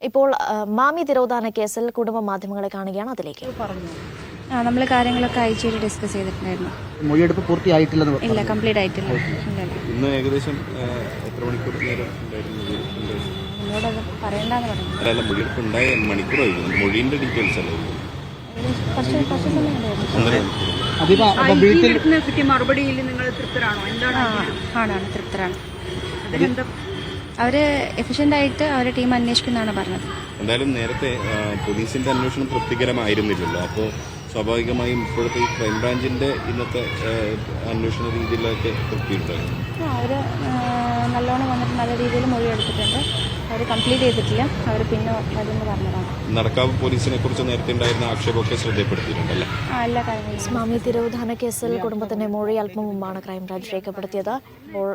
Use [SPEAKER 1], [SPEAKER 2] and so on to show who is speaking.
[SPEAKER 1] ഇപ്പോൾ മാമി തിരോധാന കേസിൽ കുടുംബ മാധ്യമങ്ങളെ കാണുകയാണ്. അതിലേക്ക്
[SPEAKER 2] നമ്മൾ കാര്യങ്ങളൊക്കെ അയച്ചു ഡിസ്കസ് ചെയ്തിട്ടുണ്ടായിരുന്നു.
[SPEAKER 3] മൊഴിയെടുപ്പ് പൂർത്തിയായിട്ടില്ലെന്ന്
[SPEAKER 2] ഇല്ല, കംപ്ലീറ്റ് ആയിട്ടില്ല.
[SPEAKER 4] ഇന്ന് ഏകദേശം എത്ര മണിക്കൂർ നേരം ഉണ്ടായിരുന്നു?
[SPEAKER 2] നമ്മളോടത് പറയണ്ടെന്ന് പറഞ്ഞു.
[SPEAKER 4] അല്ല, മൊഴിയെടുപ്പ് ഉണ്ടായ മണിക്കൂറായിരുന്നു. മൊഴീൻ്റെ ഡീറ്റെയിൽസ് അല്ലേ?
[SPEAKER 2] കുറച്ച് സമയം
[SPEAKER 5] കിട്ടിയ മറുപടിയിൽ നിങ്ങൾ തൃപ്തരാണോ? എന്താണ്?
[SPEAKER 2] ആണ് തൃപ്തരാണ്. അവര് എഫിഷ്യന്റ് ആയിട്ട് അവരുടെ ടീം അന്വേഷിക്കുന്നതാണ് പറഞ്ഞത്.
[SPEAKER 4] എന്തായാലും നേരത്തെ പോലീസിന്റെ അന്വേഷണം തൃപ്തികരമായിരുന്നില്ലല്ലോ. അപ്പോൾ സ്വാഭാവികമായും ഇപ്പോഴത്തെ ഈ ക്രൈംബ്രാഞ്ചിന്റെ ഇന്നത്തെ അന്വേഷണ രീതിയിലൊക്കെ തൃപ്തിയുണ്ടായിരുന്നു.
[SPEAKER 2] അവര് നല്ലോണം വന്നിട്ട് നല്ല രീതിയിൽ മൊഴി എടുത്തിട്ടുണ്ട്. അവർ കംപ്ലീറ്റ് ചെയ്തിട്ടില്ല. അവർ പിന്നെ വരുമെന്ന് പറഞ്ഞതാണ്.
[SPEAKER 4] നടക്കാവ് പോലീസിനെ കുറിച്ച് നേരത്തെ ഉണ്ടായിരുന്ന ആക്ഷേപമൊക്കെ ശ്രദ്ധപ്പെടുത്തിയിട്ടുണ്ടല്ലേ?
[SPEAKER 2] എല്ലാ കാര്യങ്ങളും
[SPEAKER 1] മാമി തിരോധാന കേസിൽ കുടുംബത്തിന്റെ മൊഴി അല്പം മുമ്പാണ് ക്രൈംബ്രാഞ്ച് രേഖപ്പെടുത്തിയത്. അപ്പോൾ